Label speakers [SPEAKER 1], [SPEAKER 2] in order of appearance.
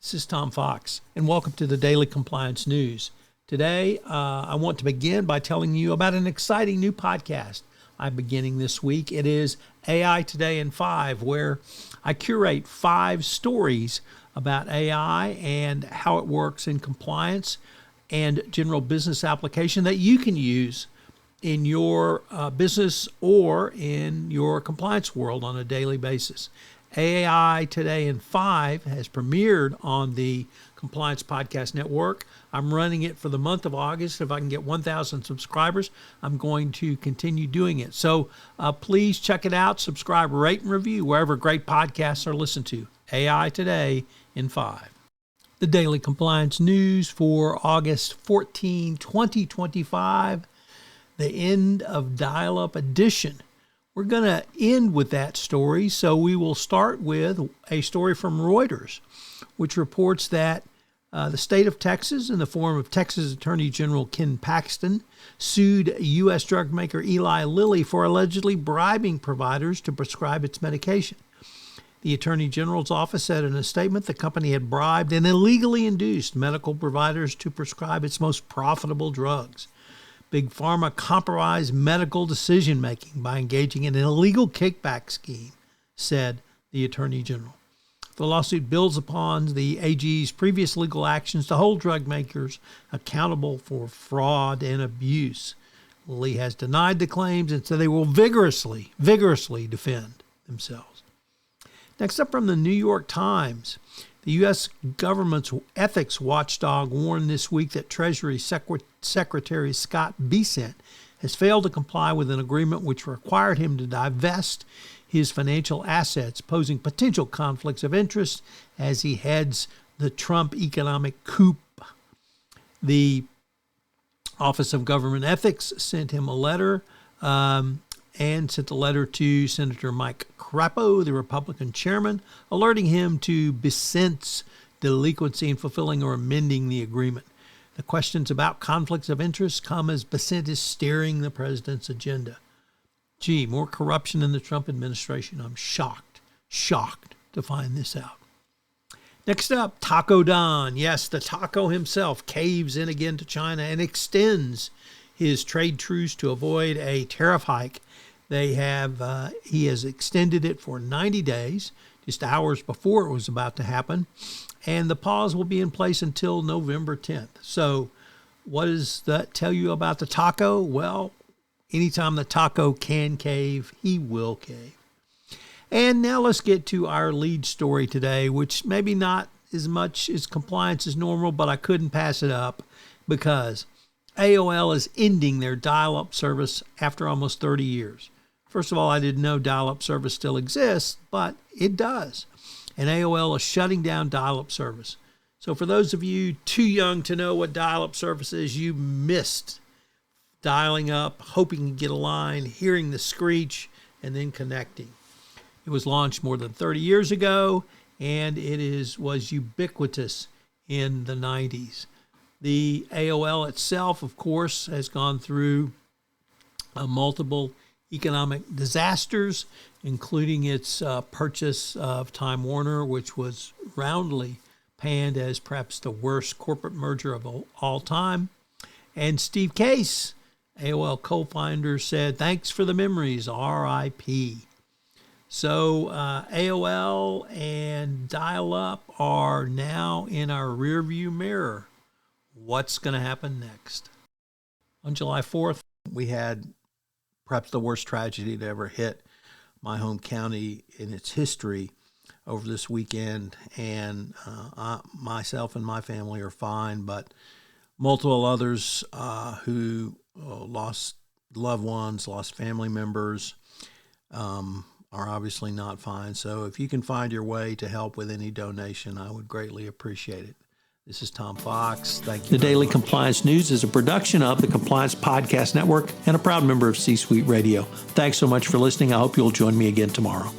[SPEAKER 1] This is Tom Fox, and welcome to the Daily Compliance News. Today, I want to begin by telling you about an exciting new podcast I'm beginning this week. It is AI Today in 5, where I curate 5 stories about AI and how it works in compliance and general business application that you can use in your business or in your compliance world on a daily basis. AI Today in 5 has premiered on the Compliance Podcast Network. I'm running it for the month of August. If I can get 1,000 subscribers, I'm going to continue doing it. So please check it out, subscribe, rate, and review wherever great podcasts are listened to. AI Today in 5. The Daily Compliance News for August 14, 2025, the end of dial-up edition. We're going to end with that story, so we will start with a story from Reuters, which reports that the state of Texas, in the form of Texas Attorney General Ken Paxton, sued U.S. drug maker Eli Lilly for allegedly bribing providers to prescribe its medication. The Attorney General's office said in a statement the company had bribed and illegally induced medical providers to prescribe its most profitable drugs. Big Pharma compromised medical decision-making by engaging in an illegal kickback scheme, said the Attorney General. The lawsuit builds upon the AG's previous legal actions to hold drug makers accountable for fraud and abuse. Lilly has denied the claims and said they will vigorously defend themselves. Next up from the New York Times, the U.S. government's ethics watchdog warned this week that Treasury Secretary Scott Bessent has failed to comply with an agreement which required him to divest his financial assets, posing potential conflicts of interest as he heads the Trump economic coup. The Office of Government Ethics sent him a letter and sent a letter to Senator Mike Crapo, the Republican chairman, alerting him to Bessent's delinquency in fulfilling or amending the agreement. The questions about conflicts of interest come as Bessent is steering the president's agenda. Gee, more corruption in the Trump administration. I'm shocked to find this out. Next up, Taco Don. Yes, the taco himself caves in again to China and extends his trade truce to avoid a tariff hike. He has extended it for 90 days, just hours before it was about to happen, and the pause will be in place until November 10th. So what does that tell you about the taco? Well, anytime the taco can cave, he will cave. And now let's get to our lead story today, which maybe not as much as compliance as normal, but I couldn't pass it up because AOL is ending their dial-up service after almost 30 years. First of all, I didn't know dial-up service still exists, but it does. And AOL is shutting down dial-up service. So for those of you too young to know what dial-up service is, you missed dialing up, hoping to get a line, hearing the screech, and then connecting. It was launched more than 30 years ago, and it was ubiquitous in the 90s. The AOL itself, of course, has gone through multiple economic disasters, including its purchase of Time Warner, which was roundly panned as perhaps the worst corporate merger of all time. And Steve Case, AOL co-founder, said, "Thanks for the memories, R.I.P." So AOL and dial-up are now in our rearview mirror. What's going to happen next? On July 4th, we had perhaps the worst tragedy to ever hit my home county in its history over this weekend. And myself and my family are fine, but multiple others who lost loved ones, lost family members, are obviously not fine. So if you can find your way to help with any donation, I would greatly appreciate it. This is Tom Fox. Thank you. The Daily Compliance News is a production of the Compliance Podcast Network and a proud member of C-Suite Radio. Thanks so much for listening. I hope you'll join me again tomorrow.